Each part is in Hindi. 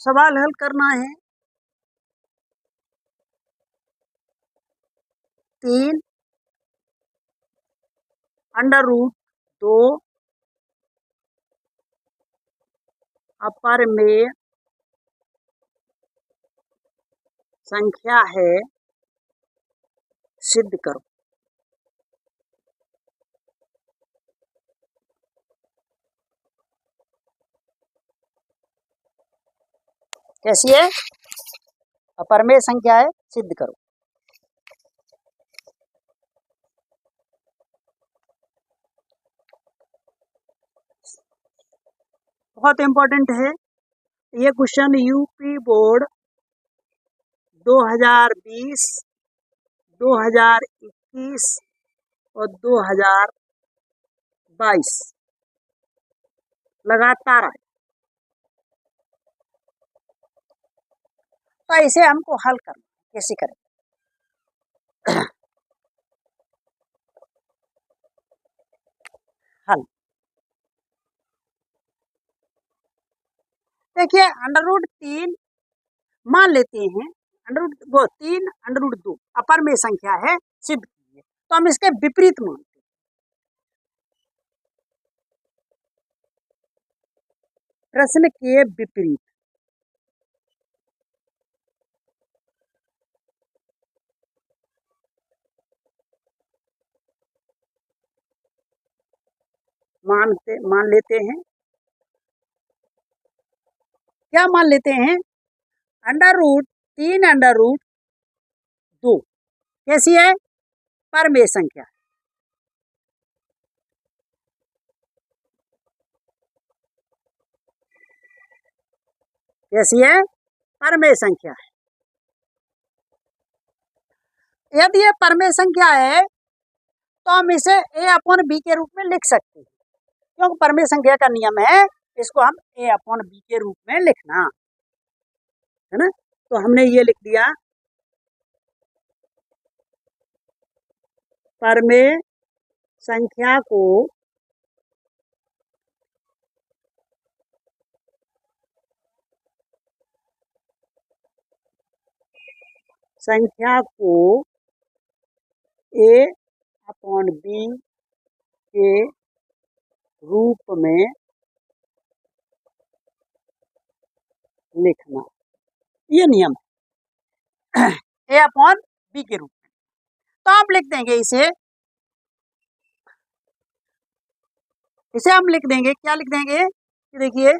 सवाल हल करना है। 3 √2 अपर में संख्या है, सिद्ध करो। कैसी है? अपर में संख्या है, सिद्ध करो। बहुत इंपॉर्टेंट है ये क्वेश्चन। यूपी बोर्ड 2020, 2021 और 2022 लगातार आए, तो इसे हमको हल करना। कैसे करें? हल देखिए, √3 मान लेते हैं, वो 3 √2 अपर में संख्या है, सिद्ध कीजिए। तो हम इसके विपरीत मानते हैं। प्रश्न के विपरीत मान लेते हैं। क्या मान लेते हैं? √3 √2 कैसी है? पर में संख्या। कैसी है? पर में संख्या है। यदि ये पर में संख्या है तो हम इसे a/b के रूप में लिख सकते हैं, क्योंकि पर में संख्या का नियम है इसको हम a/b के रूप में लिखना है ना। तो हमने ये लिख दिया, पर में संख्या को a/b के रूप में लिखना, ये नियम है। a/b के रूप में। तो आप लिख देंगे इसे हम लिख देंगे, क्या लिख देंगे कि देखिए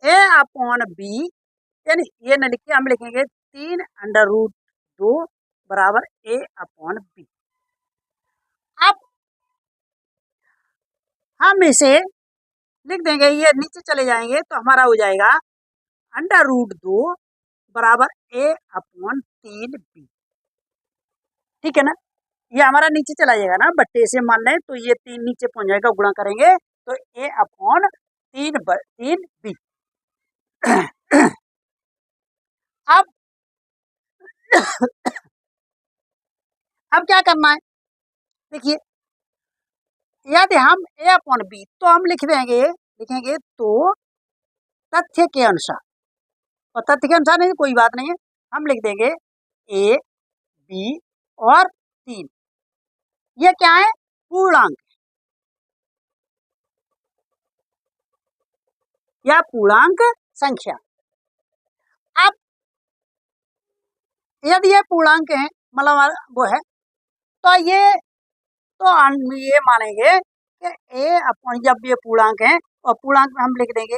a/b, यानी ये न लिख के हम लिखेंगे 3 √2 बराबर a/b। अब हम इसे लिख देंगे, ये नीचे चले जाएंगे तो हमारा हो जाएगा √2 बराबर a/3b। ठीक है ना। ये हमारा नीचे चला जाएगा ना, बट्टे से मान लें तो ये 3 नीचे पहुंच जाएगा, गुणा करेंगे तो a/3b। अब अब क्या करना है? देखिए, यदि हम a/b तो हम लिखेंगे तो तथ्य के अनुसार, और तथ्य के अनुसार नहीं कोई बात नहीं है, हम लिख देंगे a, b और 3। ये क्या है? पूर्णांक या पूर्णांक संख्या। अब यदि ये पूर्णांक है, मतलब वो है, तो ये मानेंगे कि जब ये पूर्णांक है और पूर्णांक में हम लिख देंगे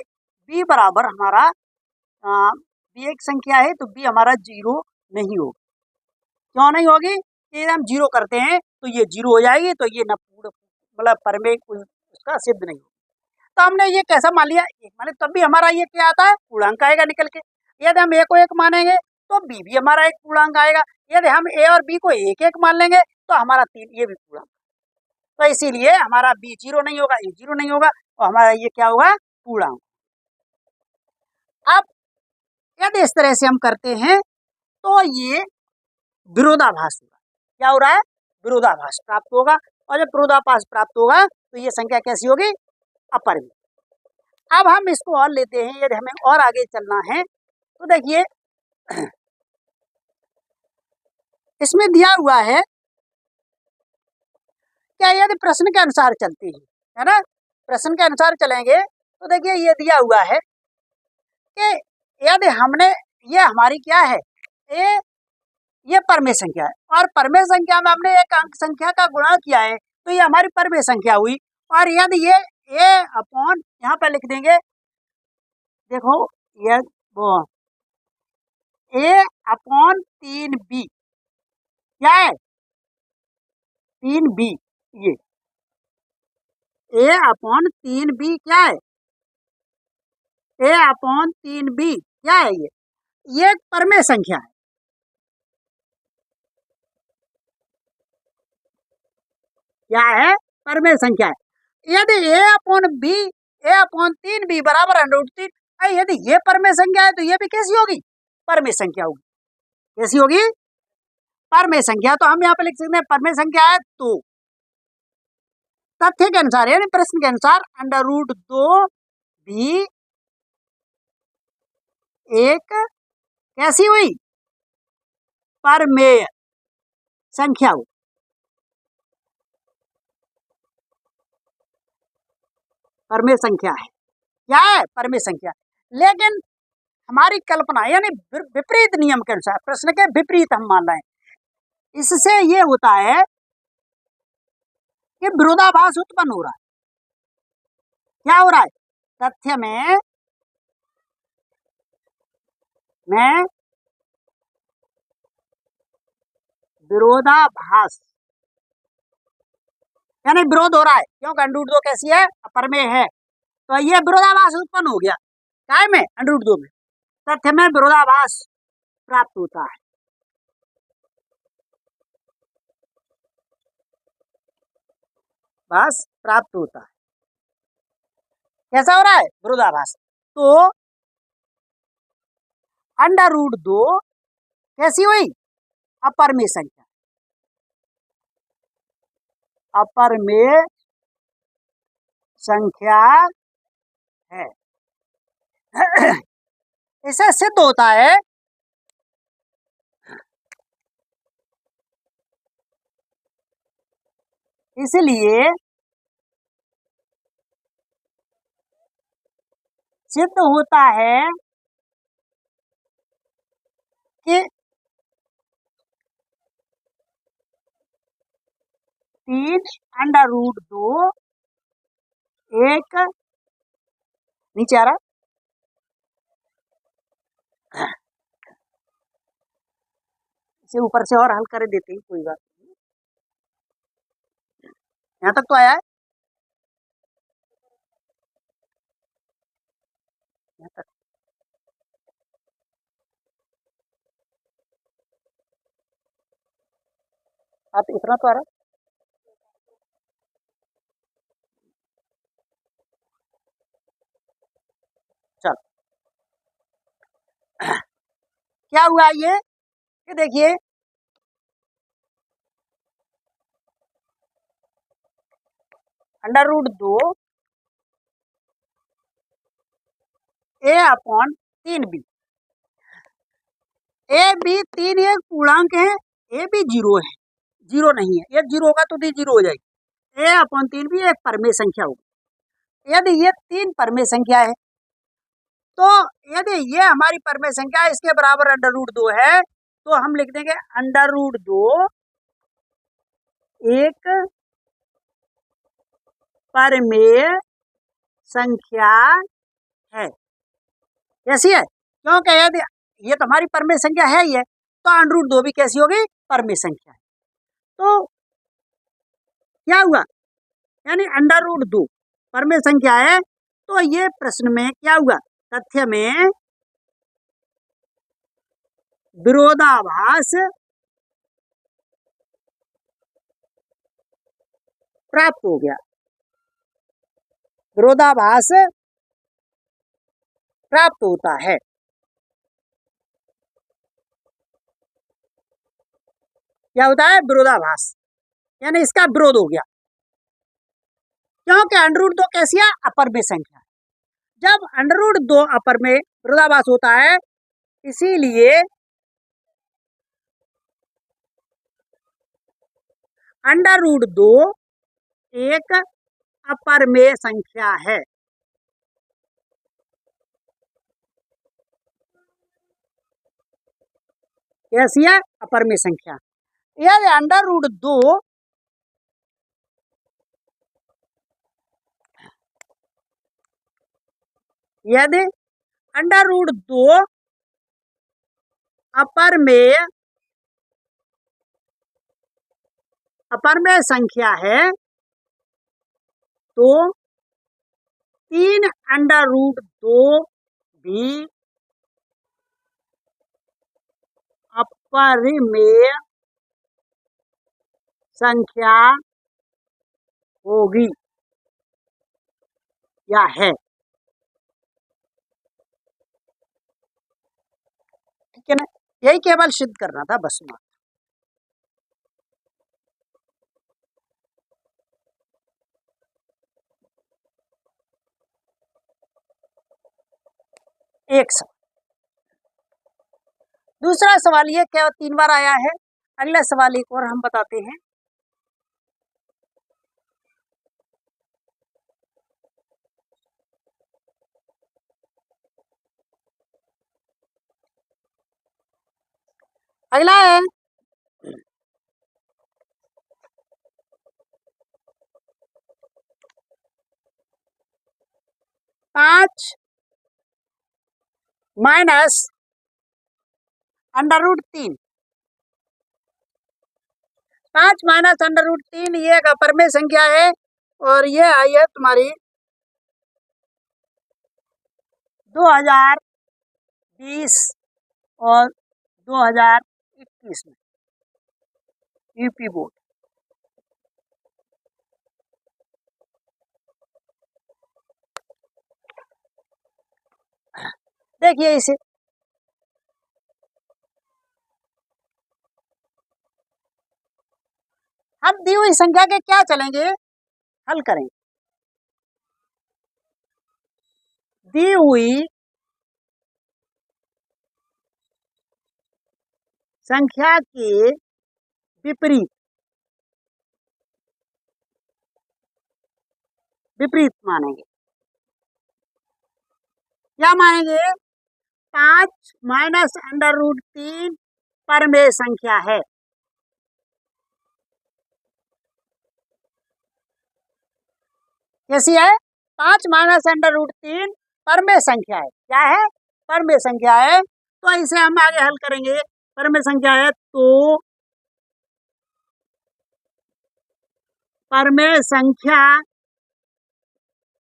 b बराबर हमारा b एक संख्या है तो b हमारा 0 नहीं होगी। क्यों नहीं होगी? यदि हम 0 करते हैं तो ये 0 हो जाएगी, तो ये न मतलब पर में उसका सिद्ध नहीं होगा। तो हमने ये कैसा मान लिया? एक माने तब भी हमारा ये क्या आता है? पूर्णांक आएगा निकल के। यदि हम a को 1 मानेंगे तो b भी हमारा एक पूर्णांक आएगा। यदि हम a और b को 1 मान लेंगे तो हमारा 3 ये भी पूर्णांक। तो इसीलिए हमारा b 0 नहीं होगा, a 0 नहीं होगा, और हमारा ये क्या होगा? पूर्णांक। अब यदि इस तरह से हम करते हैं तो ये विरोधाभास होगा। क्या हो रहा है? विरोधाभास प्राप्त होगा, और जब विरोधाभास प्राप्त होगा तो ये संख्या कैसी होगी? अपरिमेय। अब हम इसको और लेते हैं, यदि हमें और आगे चलना है तो देखिए इसमें दिया हुआ है क्या, यदि प्रश्न के अनुसार चलती है ना, प्रश्न के अनुसार चलेंगे तो देखिए ये दिया हुआ है कि यदि हमने, ये हमारी क्या है, ये परमेय संख्या है और परमेय संख्या में हमने एक अंक संख्या का गुणा किया है तो ये हमारी परमेय संख्या हुई। और यदि ये a अपॉन यहाँ पे लिख देंगे, देखो ये वो a अपॉन 3b क्या है, 3b, ये a अपॉन 3b क्या है, a अपॉन 3b क्या है, ये एक परमेय संख्या है। क्या है, परमेय संख्या है। यदि a upon b, a upon 3b बराबर √3, यदि ये परमेय संख्या है तो ये भी कैसी होगी, परमेय संख्या होगी। कैसी होगी, परमेय संख्या। तो हम यहाँ पे लिख सकते हैं परमेय संख्या है तो तथ्य के अनुसार यानी प्रश्न के अनुसार √2 भी एक कैसी हुई, परमेय संख्या हुई। परमेय संख्या है, क्या है, परमेय संख्या। लेकिन हमारी कल्पना यानी विपरीत नियम के अनुसार, प्रश्न के विपरीत हम मान रहे हैं, इससे ये होता है कि विरोधाभास उत्पन्न हो रहा है। क्या हो रहा है, तथ्य में विरोधाभास यानी विरोध हो रहा है, क्योंकि √2 कैसी है, अपरमेय है, तो ये विरोधाभास उत्पन्न हो गया क्या में, √2 में, तथ्य में विरोधाभास प्राप्त होता है। बस प्राप्त होता है, कैसा हो रहा है, विरोधाभास। तो √2 कैसी हुई, अपरमेय संख्या, अपरमेय संख्या है। इसे सिद्ध होता है इसलिए सिद्ध होता है कि 3 √2 एक, नीचे आ रहा, इसे ऊपर से और हल कर देते हैं, कोई बात नहीं, यहाँ तक तो आया है, यहाँ तक। आप इतना तो आ रहा, चल क्या हुआ ये कि देखिए √2 a upon 3b, a b 3 एक पूर्णांक है, a b 0 है, 0 नहीं है, ये 0 होगा तो 0 हो जाएगी। a अपॉन 3b एक परमेय संख्या होगी। यदि ये 3 परमेय संख्या है तो यदि ये हमारी परमेय संख्या इसके बराबर √2 है तो हम लिख देंगे √2 एक परमेय संख्या है। कैसी है, क्योंकि यदि ये तो हमारी परमेय संख्या है ही है तो √2 भी कैसी होगी, परमेय संख्या है। तो क्या हुआ, यानी √2 परमेय संख्या है, तो ये प्रश्न में क्या हुआ, तथ्य में विरोधाभास प्राप्त हो गया, विरोधाभास प्राप्त होता है। क्या होता है, विरोधाभास, यानी इसका विरोध हो गया, क्योंकि √2 कैसी है, अपरमेय संख्या। जब √2 अपर में विरोधाभास होता है, इसीलिए √2 एक अपरमेय संख्या है। कैसी है? अपरमेय संख्या। यदि √2 यदि √2 अपरमेय संख्या है, तो 3√2 भी अपरिमेय संख्या होगी या है। ठीक है ना? यही केवल सिद्ध करना था बस में। एक सवाल। दूसरा सवाल ये क्या 3 बार आया है। अगला सवाल एक और हम बताते हैं। अगला है 5 माइनस √3। 5 माइनस √3 ये एक अपरमेय संख्या है, और ये आई है तुम्हारी 2020 और 2021 में यूपी बोर्ड। देखिए इसे, हम दी हुई संख्या के क्या चलेंगे, हल करेंगे। दी हुई संख्या के विपरीत मानेंगे। क्या मानेंगे? 5 माइनस √3 परमेय संख्या है। कैसी है? 5 माइनस √3 परमेय संख्या है। क्या है? परमेय संख्या है। तो इसे हम आगे हल करेंगे। परमेय संख्या है तो परमेय संख्या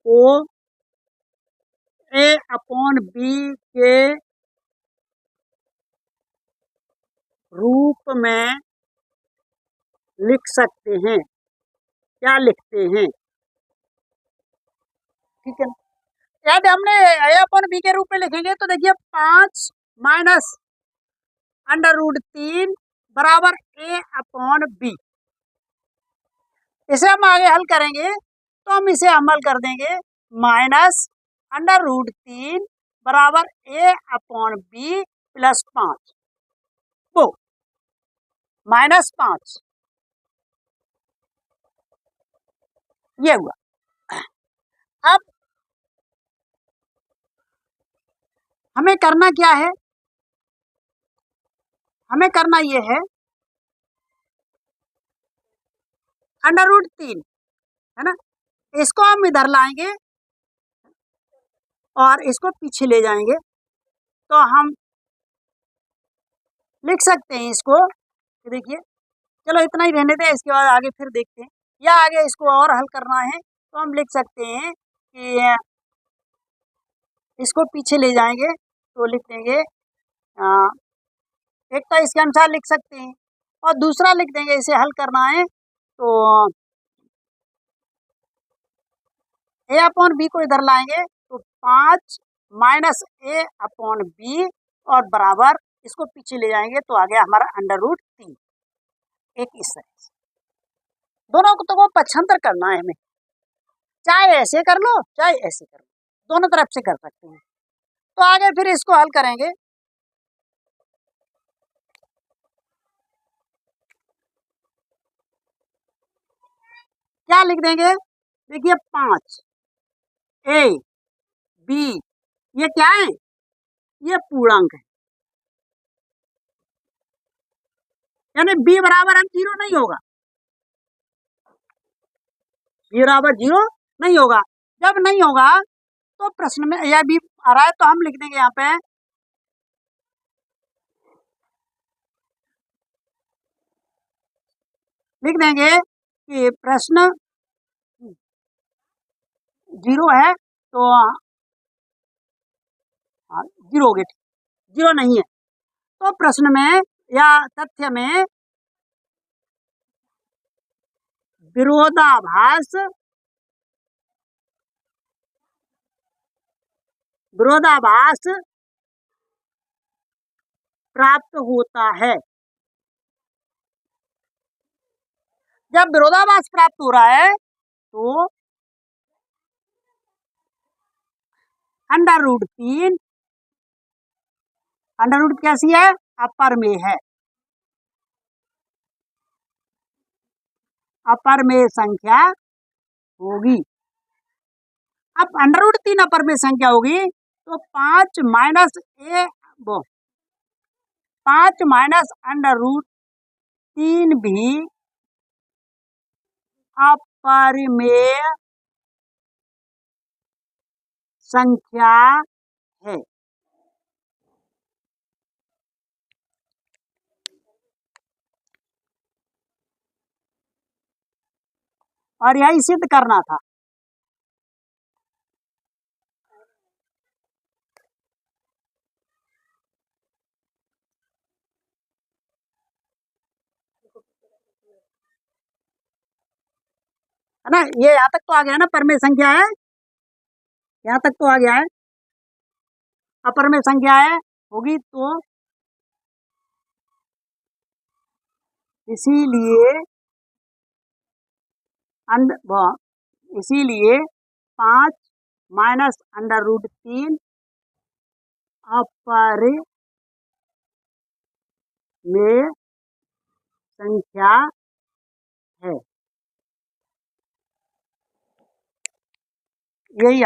को a/b के रूप में लिख सकते हैं। क्या लिखते हैं? ठीक है ना? यदि हमने a/b के रूप में लिखेंगे तो देखिए 5 माइनस √3 बराबर a/b। इसे हम आगे हल करेंगे तो हम इसे हल कर देंगे माइनस √3 बराबर a/b प्लस 5, तो -5 ये हुआ। अब हमें करना क्या है? हमें करना ये है √3 है ना, इसको हम इधर लाएंगे और इसको पीछे ले जाएंगे, तो हम लिख सकते हैं इसको। देखिए चलो इतना ही रहने दें, इसके बाद आगे फिर देखते हैं, या आगे इसको और हल करना है तो हम लिख सकते हैं कि इसको पीछे ले जाएंगे तो लिख देंगे एक तो इसके अनुसार लिख सकते हैं, और दूसरा लिख देंगे इसे हल करना है तो a/b को इधर लाएंगे तो 5 माइनस a/b और बराबर इसको पीछे ले जाएंगे तो आ गया हमारा √3। एक इस तरह से दोनों को तो वो पक्षांतर करना है हमें, चाहे ऐसे कर लो चाहे ऐसे कर लो, दोनों तरफ से कर सकते हैं। तो आगे फिर इसको हल करेंगे। क्या लिख देंगे? देखिए 5 ए बी, ये क्या है? ये पूर्णांक है, यानी बी बराबर अब 0 नहीं होगा, बी बराबर 0 नहीं होगा। जब नहीं होगा तो प्रश्न में यह बी आ रहा है, तो हम लिख देंगे यहाँ पे लिख देंगे कि प्रश्न 0 है, तो 0 हो गया, 0 नहीं है तो प्रश्न में या तथ्य में विरोधाभास विरोधाभास प्राप्त होता है। जब विरोधाभास प्राप्त हो रहा है तो √3 अंडर रूट कैसी है? अपर में है, अपर में संख्या होगी। अब √3 अपर में संख्या होगी तो 5 माइनस ए वो 5 माइनस √3 भी अपरिमेय संख्या है। और यही सिद्ध करना था। है ना, ये यहाँ तक तो आ गया ना, परमेय संख्या है, यहाँ तक तो आ गया है। अपर में संख्या है होगी तो इसीलिए इसीलिए 5 माइनस √3 अपरिमेय संख्या है, यही